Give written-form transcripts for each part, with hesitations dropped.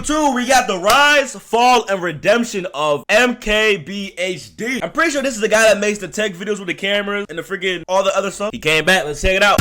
YouTube, we got the rise, fall, and redemption of MKBHD. I'm pretty sure this is the guy that makes the tech videos with the cameras and the freaking all the other stuff. He came back. Let's check it out.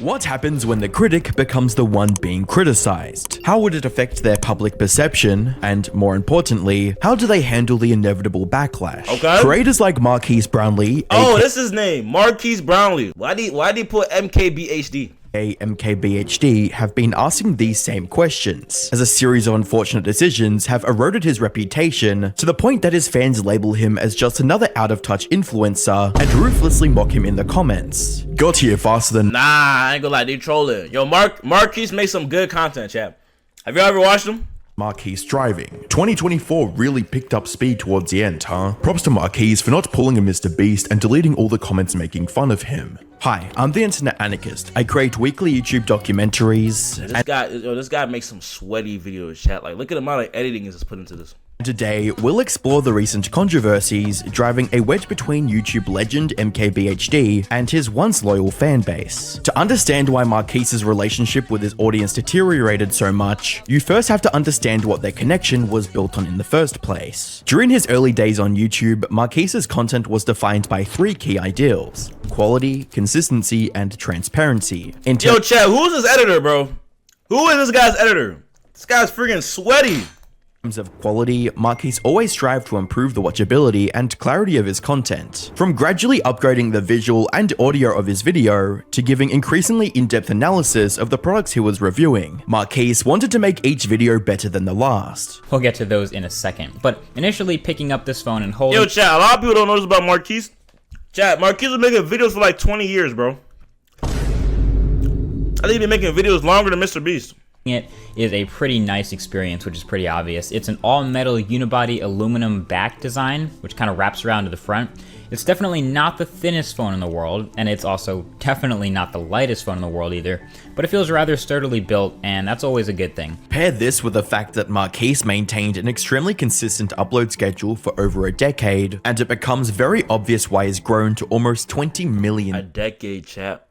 What happens when the critic becomes the one being criticized? How would it affect their public perception? And more importantly, how do they handle the inevitable backlash? Okay. Creators like Marquise Brownlee, oh, this is his name, Marquise Brownlee. Why did he put MKBHD? MKBHD have been asking these same questions, as a series of unfortunate decisions have eroded his reputation to the point that his fans label him as just another out-of-touch influencer and ruthlessly mock him in the comments. Got here faster than— Nah, I ain't gonna lie, they trolling. Yo, Marquise makes some good content, chap. Have you ever watched him? Marquise driving. 2024 really picked up speed towards the end, huh? Props to Marquise for not pulling a Mr. Beast and deleting all the comments making fun of him. Hi, I'm the Internet Anarchist. I create weekly YouTube documentaries. This guy makes some sweaty videos, chat. Like, look at the amount of editing he's put into this. Today, we'll explore the recent controversies driving a wedge between YouTube legend MKBHD and his once loyal fanbase. To understand why Marquise's relationship with his audience deteriorated so much, you first have to understand what their connection was built on in the first place. During his early days on YouTube, Marquise's content was defined by three key ideals: quality, consistency, and transparency. Yo, chat, who's this editor, bro? Who is this guy's editor? This guy's freaking sweaty. In terms of quality, Marquise always strived to improve the watchability and clarity of his content. From gradually upgrading the visual and audio of his video, to giving increasingly in-depth analysis of the products he was reviewing, Marquise wanted to make each video better than the last. We'll get to those in a second, but initially picking up this phone and holding— Yo, chat, a lot of people don't know this about Marquise. Chat, Marquise was making videos for like 20 years, bro. I think he's been making videos longer than Mr. Beast. It is a pretty nice experience, which is pretty obvious. It's an all-metal unibody aluminum back design, which kind of wraps around to the front. It's definitely not the thinnest phone in the world, and it's also definitely not the lightest phone in the world either, but it feels rather sturdily built, and that's always a good thing. Pair this with the fact that Marquise maintained an extremely consistent upload schedule for over a decade, and it becomes very obvious why he's grown to almost 20 million. A decade, chat.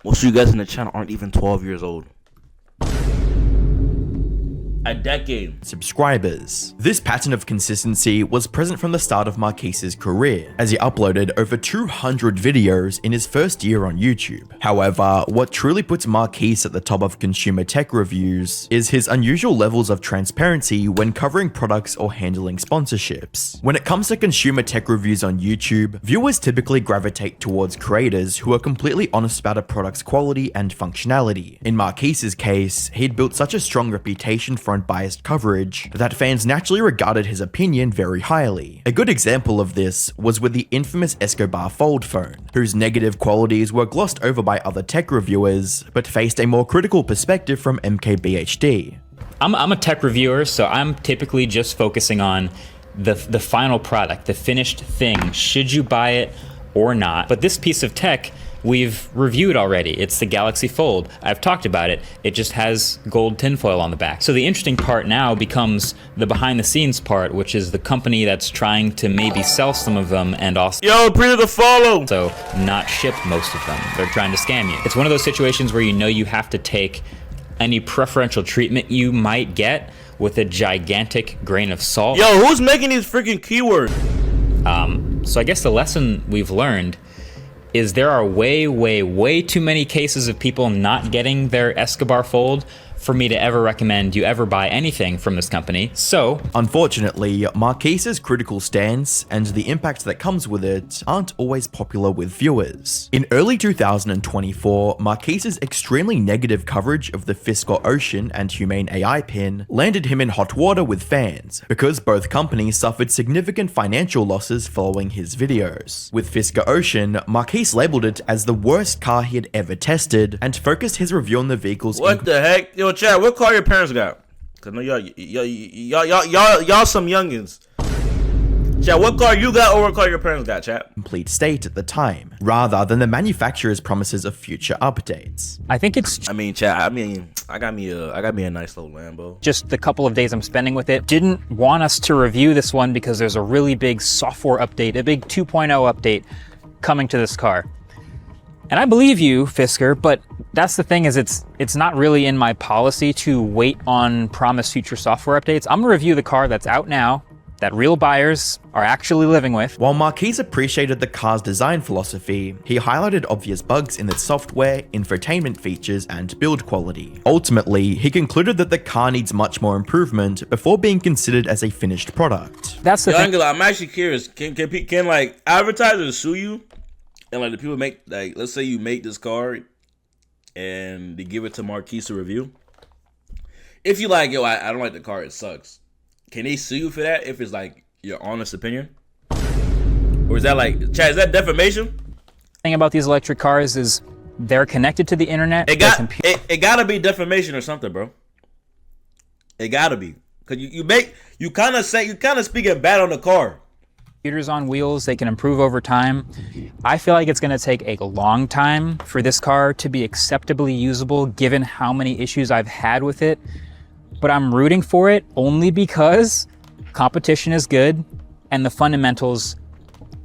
Most of you guys in the channel aren't even 12 years old. A decade. Subscribers. This pattern of consistency was present from the start of Marquise's career, as he uploaded over 200 videos in his first year on YouTube. However, what truly puts Marquise at the top of consumer tech reviews is his unusual levels of transparency when covering products or handling sponsorships. When it comes to consumer tech reviews on YouTube, viewers typically gravitate towards creators who are completely honest about a product's quality and functionality. In Marquise's case, he'd built such a strong reputation for unbiased coverage that fans naturally regarded his opinion very highly. A good example of this was with the infamous Escobar Fold phone, whose negative qualities were glossed over by other tech reviewers, but faced a more critical perspective from MKBHD. I'm a tech reviewer, so I'm typically just focusing on the final product, the finished thing. Should you buy it or not? But this piece of tech we've reviewed already. It's the Galaxy Fold. I've talked about it. It just has gold tinfoil on the back. So the interesting part now becomes the behind the scenes part, which is the company that's trying to maybe sell some of them and also— Yo, pre the follow! So not ship most of them. They're trying to scam you. It's one of those situations where you know you have to take any preferential treatment you might get with a gigantic grain of salt. Yo, who's making these freaking keywords? So I guess the lesson we've learned is there are way too many cases of people not getting their Escobar Fold for me to ever recommend you ever buy anything from this company. So unfortunately, Marquise's critical stance and the impact that comes with it aren't always popular with viewers. In early 2024, Marquise's extremely negative coverage of the Fisker Ocean and Humane AI pin landed him in hot water with fans, because both companies suffered significant financial losses following his videos. With Fisker Ocean, Marquise labeled it as the worst car he had ever tested and focused his review on the vehicle's— What the heck? Yo, chat, what car your parents got? Cause I know y'all some youngins. Chat, what car you got or what car your parents got, chat? Complete state at the time, rather than the manufacturer's promises of future updates. I think it's— I mean, chat, I got me a nice little Lambo. Just the couple of days I'm spending with it. Didn't want us to review this one because there's a really big software update, a big 2.0 update coming to this car. And I believe you, Fisker, but that's the thing is it's not really in my policy to wait on promised future software updates. I'm gonna review the car that's out now, that real buyers are actually living with. While Marquise appreciated the car's design philosophy, he highlighted obvious bugs in its software, infotainment features, and build quality. Ultimately, he concluded that the car needs much more improvement before being considered as a finished product. That's the thing. I'm actually curious. Can like advertisers sue you? And like the people make, like, let's say you make this car and they give it to Marquise to review. If you like, yo, I don't like the car, it sucks. Can they sue you for that if it's like your honest opinion? Or is that like, Chad, is that defamation? The thing about these electric cars is they're connected to the internet. It gotta be defamation or something, bro. It gotta be. Cause you kind of speaking bad on the car. Computers on wheels, they can improve over time. I feel like it's gonna take a long time for this car to be acceptably usable given how many issues I've had with it. But I'm rooting for it only because competition is good and the fundamentals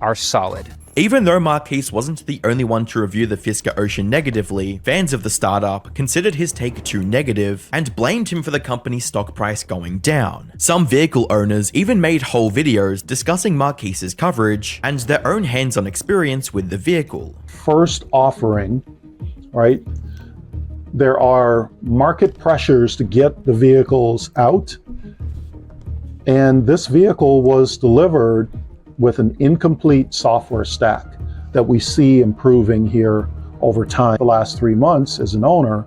are solid. Even though Marquise wasn't the only one to review the Fisker Ocean negatively, fans of the startup considered his take too negative and blamed him for the company's stock price going down. Some vehicle owners even made whole videos discussing Marquise's coverage and their own hands-on experience with the vehicle. First offering, right? There are market pressures to get the vehicles out, and this vehicle was delivered with an incomplete software stack that we see improving here over time. The last 3 months as an owner,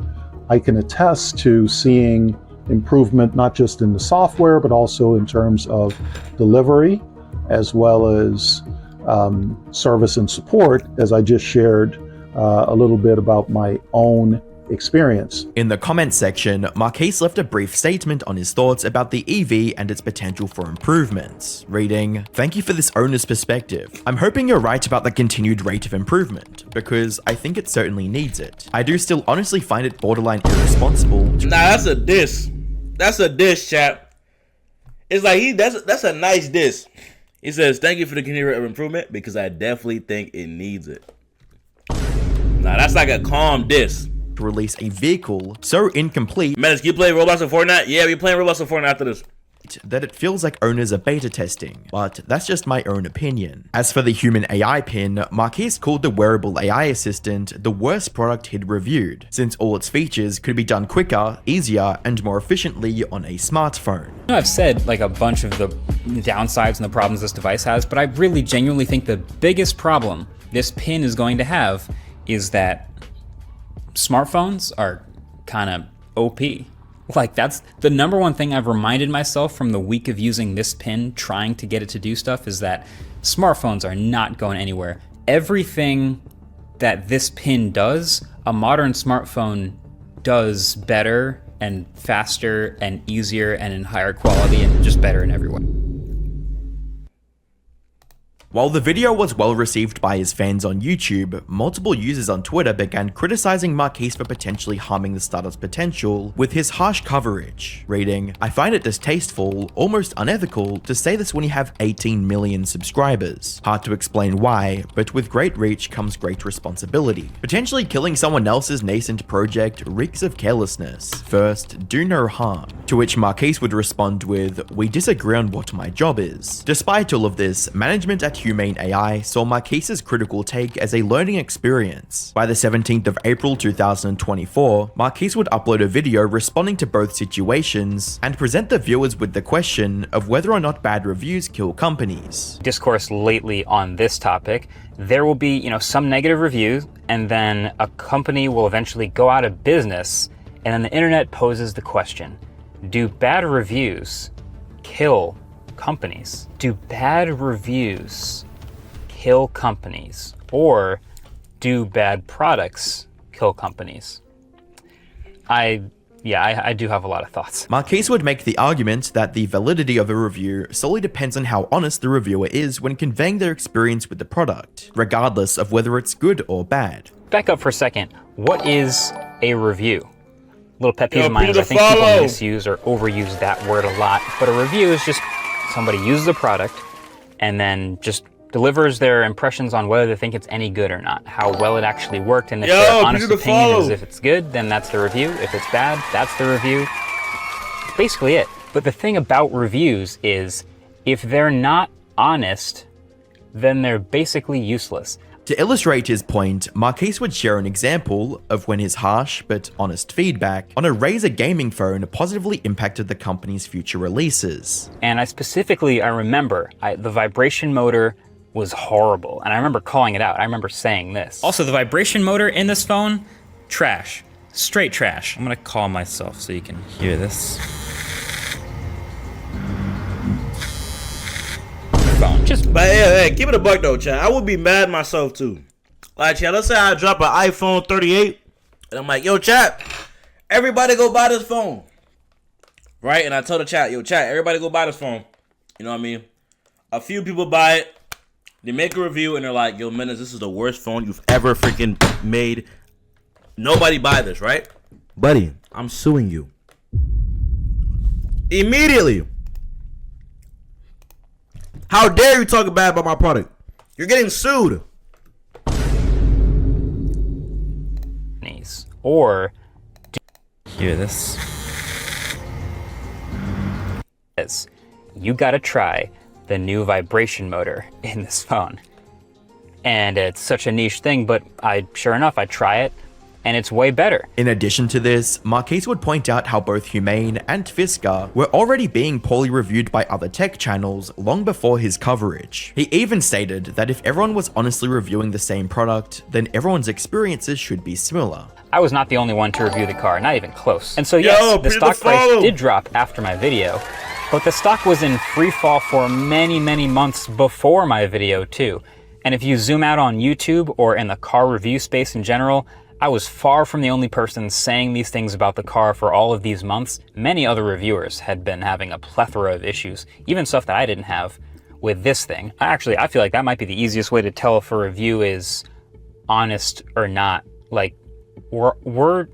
I can attest to seeing improvement not just in the software, but also in terms of delivery, as well as service and support, as I just shared a little bit about my own experience. In the comments section, Marquise left a brief statement on his thoughts about the EV and its potential for improvements, reading, "Thank you for this owner's perspective. I'm hoping you're right about the continued rate of improvement, because I think it certainly needs it. I do still honestly find it borderline irresponsible." Nah, that's a diss. That's a diss, chap. It's like that's a nice diss. He says, "Thank you for the continued rate of improvement, because I definitely think it needs it." Nah, that's like a calm diss. To release a vehicle so incomplete Menace, you play Roblox and Fortnite? Yeah, we playing Roblox and Fortnite after this. that it feels like owners are beta testing, but that's just my own opinion. As for the human AI pin, Marquise called the wearable AI assistant the worst product he'd reviewed, since all its features could be done quicker, easier, and more efficiently on a smartphone. I've said like a bunch of the downsides and the problems this device has, but I really genuinely think the biggest problem this pin is going to have is that smartphones are kind of OP. Like, that's the number one thing I've reminded myself from the week of using this pin, trying to get it to do stuff, is that smartphones are not going anywhere. Everything that this pin does, a modern smartphone does better and faster and easier and in higher quality and just better in every way. While the video was well received by his fans on YouTube, multiple users on Twitter began criticizing Marquise for potentially harming the startup's potential with his harsh coverage, reading, "I find it distasteful, almost unethical, to say this when you have 18 million subscribers. Hard to explain why, but with great reach comes great responsibility. Potentially killing someone else's nascent project reeks of carelessness. First, do no harm." To which Marquise would respond with, "We disagree on what my job is." Despite all of this, management at Humane AI saw Marquise's critical take as a learning experience. By the 17th of April 2024, Marquise would upload a video responding to both situations and present the viewers with the question of whether or not bad reviews kill companies. Discourse lately on this topic, there will be, some negative reviews, and then a company will eventually go out of business, and then the internet poses the question, do bad reviews kill companies? Do bad reviews kill companies? Or do bad products kill companies? I do have a lot of thoughts. Marquise would make the argument that the validity of a review solely depends on how honest the reviewer is when conveying their experience with the product, regardless of whether it's good or bad. Back up for a second. What is a review? Little pet peeve of mine is I think people misuse or overuse that word a lot, but a review is just somebody uses a product and then just delivers their impressions on whether they think it's any good or not, how well it actually worked, and if Yo, their honest people to opinion follow. is if it's good, then that's the review. If it's bad, that's the review. That's basically it. But the thing about reviews is, if they're not honest, then they're basically useless. To illustrate his point, Marquise would share an example of when his harsh but honest feedback on a Razer gaming phone positively impacted the company's future releases. And I remember the vibration motor was horrible. And I remember calling it out. I remember saying this. Also, the vibration motor in this phone, trash. Straight trash. I'm gonna call myself so you can hear this. Phone. But hey, give it a buck though, Chad. I would be mad myself too. Like, Chad, let's say I drop an iPhone 38 and I'm like, yo, Chad, everybody go buy this phone. Right? And I told the chat, yo, Chad, everybody go buy this phone. You know what I mean? A few people buy it, they make a review, and they're like, yo, Menace, this is the worst phone you've ever freaking made. Nobody buy this, right? Buddy, I'm suing you. Immediately. How dare you talk bad about my product? You're getting sued. Or hear this. You gotta try the new vibration motor in this phone. And it's such a niche thing, but sure enough, I try it, and it's way better. In addition to this, Marquise would point out how both Humane and Fisker were already being poorly reviewed by other tech channels long before his coverage. He even stated that if everyone was honestly reviewing the same product, then everyone's experiences should be similar. I was not the only one to review the car, not even close. And so yes, the stock price did drop after my video, but the stock was in free fall for many, many months before my video too. And if you zoom out on YouTube or in the car review space in general, I was far from the only person saying these things about the car for all of these months. Many other reviewers had been having a plethora of issues, even stuff that I didn't have with this thing. I feel like that might be the easiest way to tell if a review is honest or not. Like, we're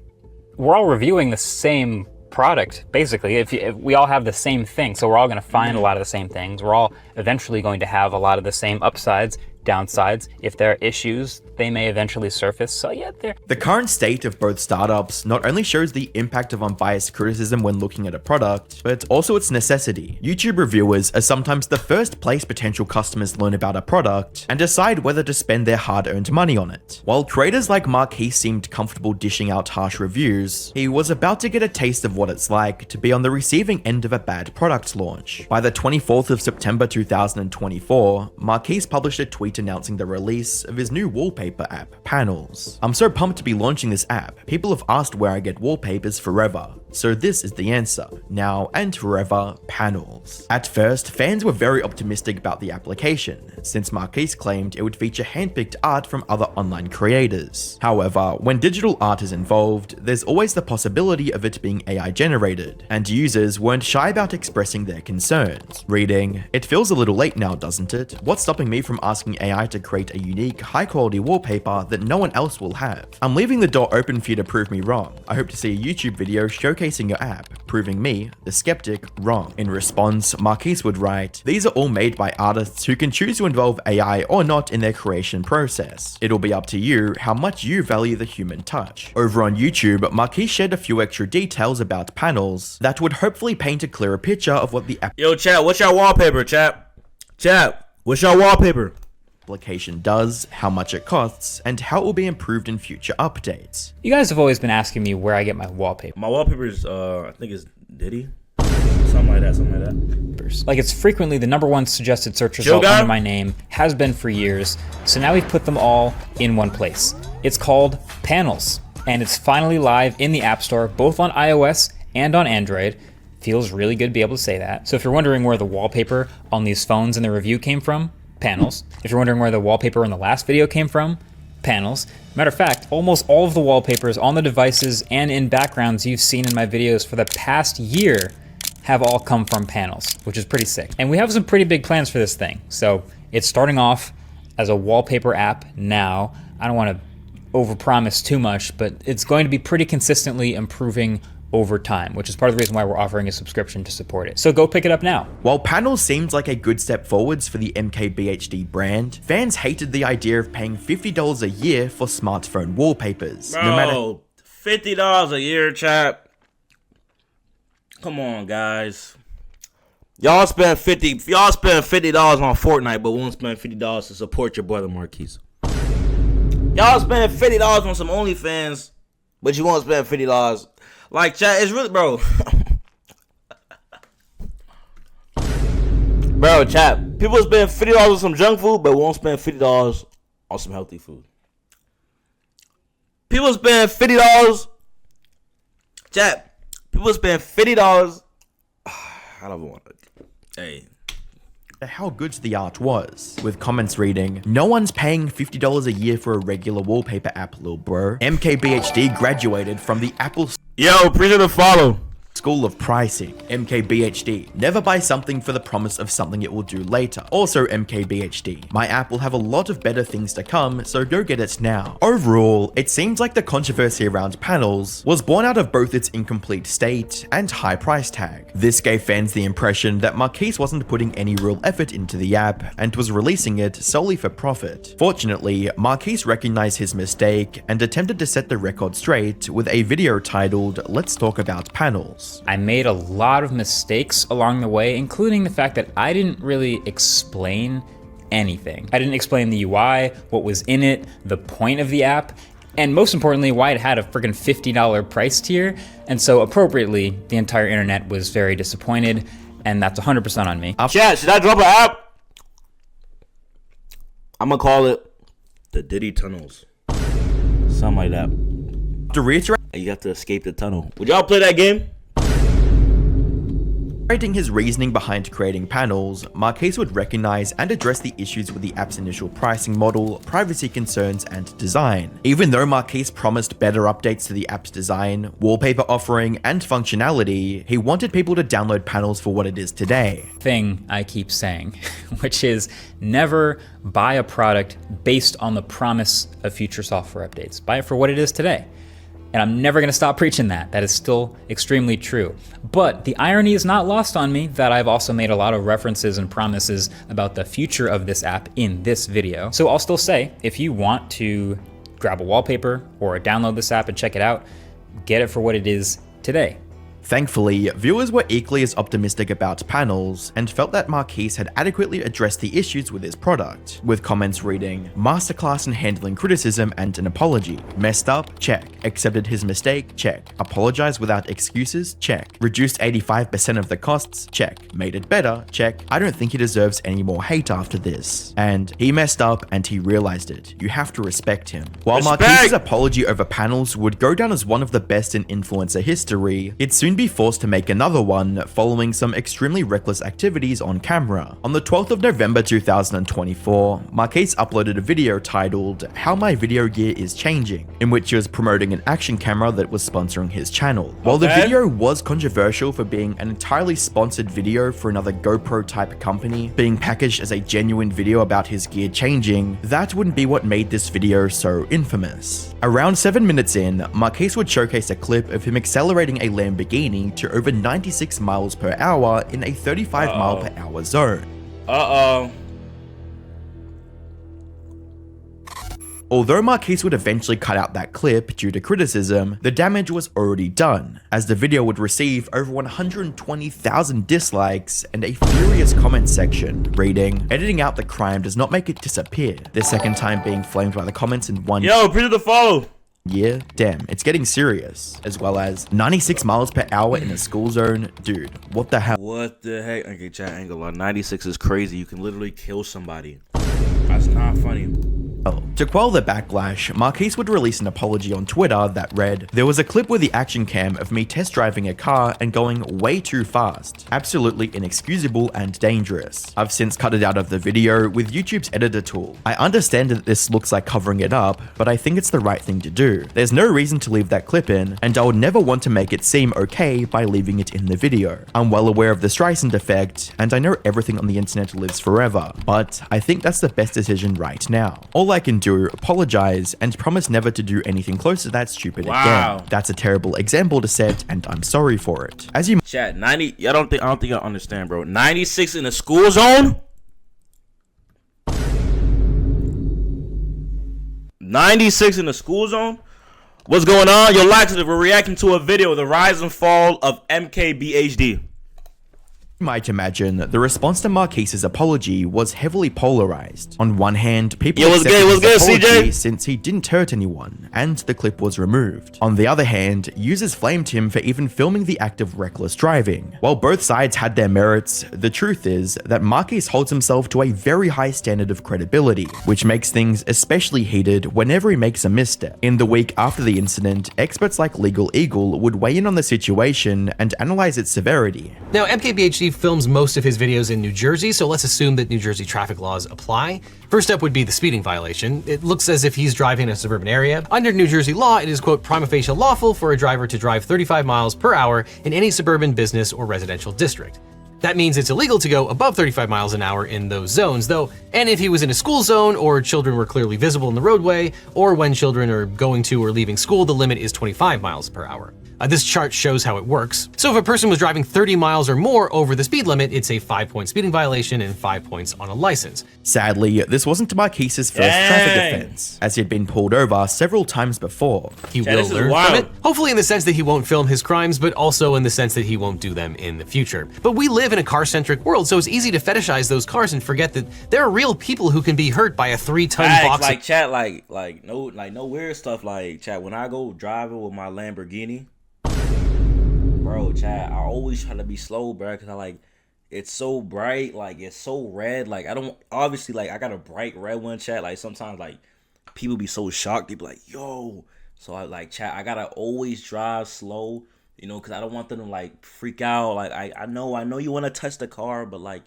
all reviewing the same product, basically. If we all have the same thing, so we're all going to find a lot of the same things. We're all eventually going to have a lot of the same upsides, downsides. If there are issues, they may eventually surface. So yeah, the current state of both startups not only shows the impact of unbiased criticism when looking at a product, but also its necessity. YouTube reviewers are sometimes the first place potential customers learn about a product and decide whether to spend their hard-earned money on it. While creators like Marquise seemed comfortable dishing out harsh reviews, he was about to get a taste of what it's like to be on the receiving end of a bad product launch. By the 24th of September 2024, Marquise published a tweet announcing the release of his new wallpaper app, Panels. I'm so pumped to be launching this app. People have asked where I get wallpapers forever. So this is the answer. Now and forever, Panels. At first, fans were very optimistic about the application, since Marquise claimed it would feature handpicked art from other online creators. However, when digital art is involved, there's always the possibility of it being AI generated, and users weren't shy about expressing their concerns. Reading, "It feels a little late now, doesn't it? What's stopping me from asking AI to create a unique, high-quality wallpaper that no one else will have? I'm leaving the door open for you to prove me wrong. I hope to see a YouTube video showcasing your app, proving me, the skeptic, wrong." In response, Marquise would write, "These are all made by artists who can choose to involve AI or not in their creation process. It'll be up to you how much you value the human touch." Over on YouTube, Marquise shared a few extra details about Panels that would hopefully paint a clearer picture of what the Yo, chat, what's your wallpaper, chat? Chat, what's your wallpaper? application does, how much it costs, and how it will be improved in future updates. You guys have always been asking me where I get my wallpaper. My wallpaper is, I think it's Diddy. Something like that. Like, it's frequently the #1 suggested search result under my name, has been for years, so now we've put them all in one place. It's called Panels, and it's finally live in the App Store, both on iOS and on Android. Feels really good to be able to say that. So if you're wondering where the wallpaper on these phones in the review came from, Panels. If you're wondering where the wallpaper in the last video came from, Panels. Matter of fact, almost all of the wallpapers on the devices and in backgrounds you've seen in my videos for the past year have all come from Panels, which is pretty sick. And we have some pretty big plans for this thing. So it's starting off as a wallpaper app now. I don't want to overpromise too much, but it's going to be pretty consistently improving over time, which is part of the reason why we're offering a subscription to support it. So go pick it up now. While panels seemed like a good step forwards for the MKBHD brand, fans hated the idea of paying $50 a year for smartphone wallpapers. Bro, $50 a year, chap. Come on, guys. Y'all spend $50 on Fortnite, but won't spend $50 to support your brother Marquise. Y'all spend $50 on some OnlyFans, but you won't spend $50. Like, chat, it's really, bro. Bro, chat, people spend $50 on some junk food, but won't spend $50 on some healthy food. People spend $50. Chat, people spend $50. I don't want to. Hey. How good the art was, with comments reading, "No one's paying $50 a year for a regular wallpaper app, lil bro. MKBHD graduated from the Apple Yo, appreciate the follow. School of Pricing. MKBHD. Never buy something for the promise of something it will do later. Also MKBHD. My app will have a lot of better things to come, so go get it now." Overall, it seems like the controversy around panels was born out of both its incomplete state and high price tag. This gave fans the impression that Marquise wasn't putting any real effort into the app and was releasing it solely for profit. Fortunately, Marquise recognized his mistake and attempted to set the record straight with a video titled "Let's Talk About Panels." I made a lot of mistakes along the way, including the fact that I didn't really explain anything. I didn't explain the UI, what was in it, the point of the app, and most importantly, why it had a freaking $50 price tier. And so appropriately, the entire internet was very disappointed, and that's 100% on me. Chat, should I drop an app? I'm gonna call it the Diddy Tunnels. Something like that. To reiterate You have to escape the tunnel. Would y'all play that game? his reasoning behind creating panels, Marquise would recognize and address the issues with the app's initial pricing model, privacy concerns, and design. Even though Marquise promised better updates to the app's design, wallpaper offering, and functionality, he wanted people to download panels for what it is today. Thing I keep saying, which is never buy a product based on the promise of future software updates. Buy it for what it is today. And I'm never gonna stop preaching that. That is still extremely true. But the irony is not lost on me that I've also made a lot of references and promises about the future of this app in this video. So I'll still say, if you want to grab a wallpaper or download this app and check it out, get it for what it is today. Thankfully, viewers were equally as optimistic about panels and felt that Marquise had adequately addressed the issues with his product, with comments reading, "Masterclass in handling criticism and an apology. Messed up? Check. Accepted his mistake? Check. Apologized without excuses? Check. Reduced 85% of the costs? Check. Made it better? Check. I don't think he deserves any more hate after this. And he messed up and he realized it. You have to respect him." While Marquise's apology over panels would go down as one of the best in influencer history, it soon be forced to make another one following some extremely reckless activities on camera. On the 12th of November 2024, Marquise uploaded a video titled "How My Video Gear Is Changing," in which he was promoting an action camera that was sponsoring his channel. While the video was controversial for being an entirely sponsored video for another GoPro type company, being packaged as a genuine video about his gear changing, that wouldn't be what made this video so infamous. Around 7 minutes in, Marquise would showcase a clip of him accelerating a Lamborghini to over 96 miles per hour in a 35 mile per hour zone. Although Marquise would eventually cut out that clip due to criticism, the damage was already done, as the video would receive over 120,000 dislikes and a furious comment section reading, "Editing out the crime does not make it disappear." The second time being flamed by the comments in one Appreciate the follow. Yeah, damn, it's getting serious. As well as 96 miles per hour in a school zone. Dude, what the hell? What the heck? Okay, chat, I ain't gonna lie. 96 is crazy. You can literally kill somebody. That's not funny. To quell the backlash, Marquise would release an apology on Twitter that read, "There was a clip with the action cam of me test driving a car and going way too fast. Absolutely inexcusable and dangerous. I've since cut it out of the video with YouTube's editor tool. I understand that this looks like covering it up, but I think it's the right thing to do. There's no reason to leave that clip in, and I would never want to make it seem okay by leaving it in the video. I'm well aware of the Streisand effect, and I know everything on the internet lives forever, but I think that's the best decision right now. All I I can do, apologize, and promise never to do anything close to that stupid again. That's a terrible example to set, and I'm sorry for it. As you Chat, 90, I don't think y'all understand, bro. 96 in the school zone? 96 in the school zone? What's going on? Yo, Laxative, we're reacting to a video, the rise and fall of MKBHD. You might imagine the response to Marquise's apology was heavily polarized. On one hand, people accepted his apology since he didn't hurt anyone, and the clip was removed. On the other hand, users flamed him for even filming the act of reckless driving. While both sides had their merits, the truth is that Marquise holds himself to a very high standard of credibility, which makes things especially heated whenever he makes a misstep. In the week after the incident, experts like Legal Eagle would weigh in on the situation and analyze its severity. Now, MKBHD films most of his videos in New Jersey, so let's assume that New Jersey traffic laws apply. First up would be the speeding violation. It looks as if he's driving in a suburban area. Under New Jersey law, it is, quote, prima facie lawful for a driver to drive 35 miles per hour in any suburban business or residential district. That means it's illegal to go above 35 miles an hour in those zones, though, and if he was in a school zone, or children were clearly visible in the roadway, or when children are going to or leaving school, the limit is 25 miles per hour. This chart shows how it works. So if a person was driving 30 miles or more over the speed limit, it's a 5-point speeding violation and 5 points on a license. Sadly, this wasn't Marquise's first traffic offense, as he'd been pulled over several times before. He will learn from it, hopefully in the sense that he won't film his crimes, but also in the sense that he won't do them in the future. But we live in a car-centric world, so it's easy to fetishize those cars and forget that there are real people who can be hurt by a 3-ton box. Like chat, no weird stuff. Like chat, when I go driving with my Lamborghini, bro, chat, I always try to be slow, bro, because it's so bright, like, it's so red, like, I don't, obviously, like, I got a bright red one, chat, like, sometimes, like, people be so shocked, they be like, yo, so, chat, I gotta always drive slow, you know, because I don't want them to, like, freak out, like, I know you want to touch the car, but, like,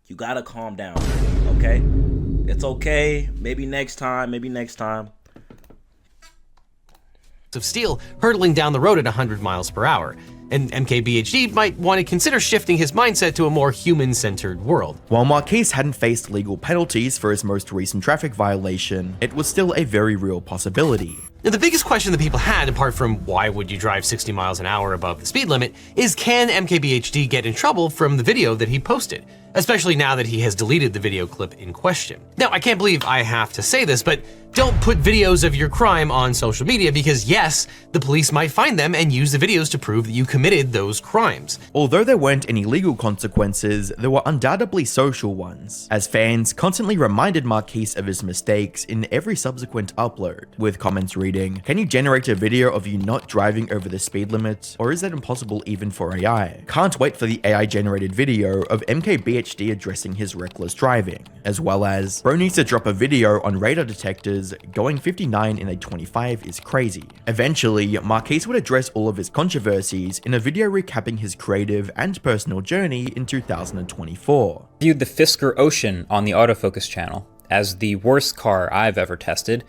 you gotta calm down, okay? It's okay, maybe next time. Of steel hurtling down the road at 100 miles per hour. And MKBHD might want to consider shifting his mindset to a more human-centered world. While Marquise hadn't faced legal penalties for his most recent traffic violation, it was still a very real possibility. Now, the biggest question that people had, apart from why would you drive 60 miles an hour above the speed limit, is can MKBHD get in trouble from the video that he posted? Especially now that he has deleted the video clip in question. Now, I can't believe I have to say this, but don't put videos of your crime on social media because yes, the police might find them and use the videos to prove that you committed those crimes. Although there weren't any legal consequences, there were undoubtedly social ones, as fans constantly reminded Marquise of his mistakes in every subsequent upload, with comments reading, "Can you generate a video of you not driving over the speed limit? Or is that impossible even for AI? Can't wait for the AI generated video of MKBHD addressing his reckless driving," as well as, "Bro needs to drop a video on radar detectors, going 59 in a 25 is crazy." Eventually, Marquise would address all of his controversies in a video recapping his creative and personal journey in 2024. Viewed the Fisker Ocean on the autofocus channel as the worst car I've ever tested,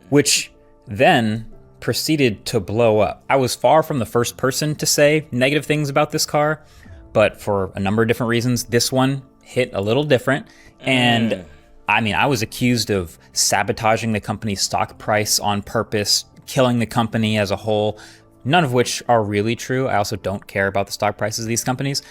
which then proceeded to blow up. I was far from the first person to say negative things about this car, but for a number of different reasons, this one hit a little different. And I mean, I was accused of sabotaging the company's stock price on purpose, killing the company as a whole, none of which are really true. I also don't care about the stock prices of these companies,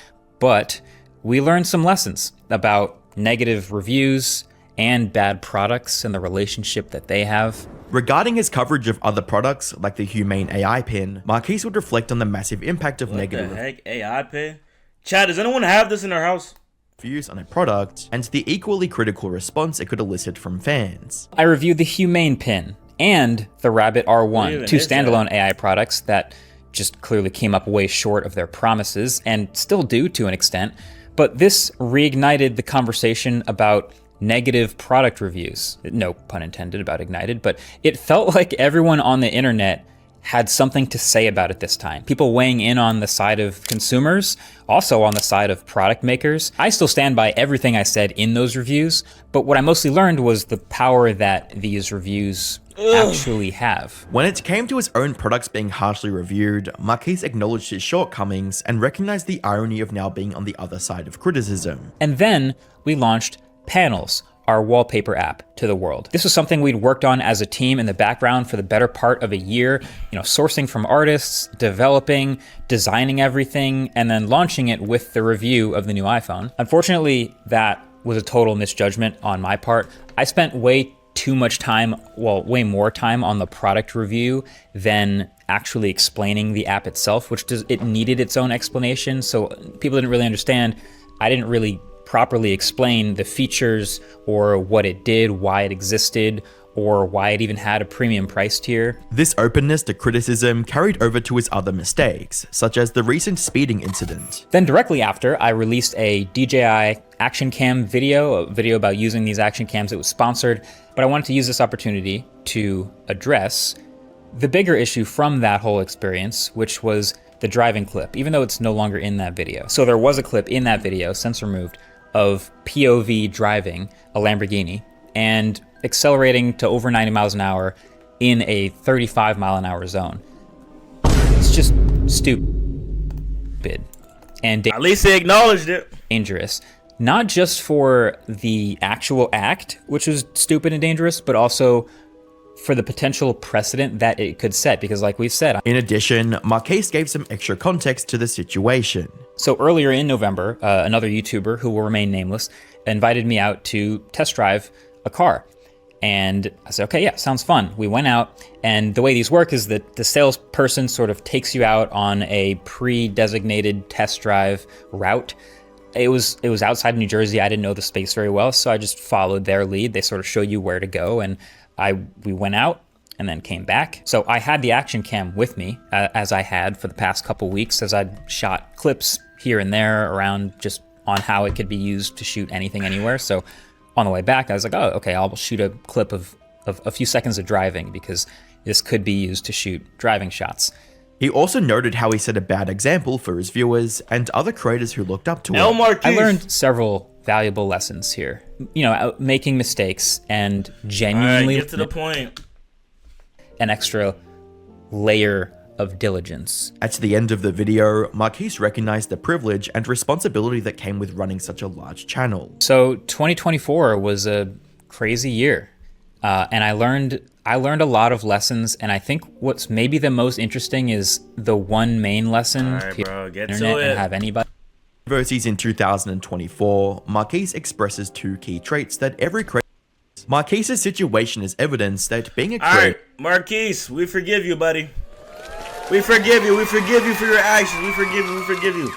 but we learned some lessons about negative reviews and bad products and the relationship that they have. Regarding his coverage of other products like the Humane AI pin, Marquise would reflect on the massive impact of negative AI pin? Chad, does anyone have this in their house? Reviews on a product, and the equally critical response it could elicit from fans. I reviewed the Humane pin and the Rabbit R1, two standalone AI products that just clearly came up way short of their promises and still do to an extent, but this reignited the conversation about negative product reviews. No pun intended about ignited, but it felt like everyone on the internet had something to say about it this time. People weighing in on the side of consumers, also on the side of product makers. I still stand by everything I said in those reviews, but what I mostly learned was the power that these reviews actually have. When it came to his own products being harshly reviewed, Marquise acknowledged his shortcomings and recognized the irony of now being on the other side of criticism. And then we launched panels, our wallpaper app to the world. This was something we'd worked on as a team in the background for the better part of a year, sourcing from artists, developing, designing everything, and then launching it with the review of the new iPhone. Unfortunately, that was a total misjudgment on my part. I spent way too much time, way more time on the product review than actually explaining the app itself, it needed its own explanation. So people didn't really understand. I didn't really properly explain the features or what it did, why it existed, or why it even had a premium price tier. This openness to criticism carried over to his other mistakes, such as the recent speeding incident. Then directly after, I released a DJI action cam video, a video about using these action cams. It was sponsored, but I wanted to use this opportunity to address the bigger issue from that whole experience, which was the driving clip, even though it's no longer in that video. So there was a clip in that video, since removed, of POV driving a Lamborghini and accelerating to over 90 miles an hour in a 35 mile an hour zone. It's just stupid and At least they acknowledged it. dangerous. Not just for the actual act, which was stupid and dangerous, but also for the potential precedent that it could set, because like we've said. In addition, Marquise gave some extra context to the situation. So earlier in November, another YouTuber who will remain nameless invited me out to test drive a car. And I said, okay, yeah, sounds fun. We went out, and the way these work is that the salesperson sort of takes you out on a pre-designated test drive route. It was outside New Jersey. I didn't know the space very well, so I just followed their lead. They sort of show you where to go, and we went out and then came back. So I had the action cam with me, as I had for the past couple weeks, as I'd shot clips here and there around just on how it could be used to shoot anything anywhere. So on the way back, I was like, oh, okay, I'll shoot a clip of a few seconds of driving, because this could be used to shoot driving shots. He also noted how he set a bad example for his viewers and other creators who looked up to him. I learned several valuable lessons here. Making mistakes and genuinely get to the point. An extra layer of diligence. At the end of the video, Marquise recognized the privilege and responsibility that came with running such a large channel. So 2024 was a crazy year, and I learned a lot of lessons, and I think what's maybe the most interesting is the one main lesson. All right, bro, get internet to it. And have anybody. Controversies in 2024, Marquise expresses two key traits that every creator. Marquise's situation is evidence that being a All creator. right, Marquise, we forgive you, buddy. We forgive you. We forgive you for your actions. We forgive you. We forgive you.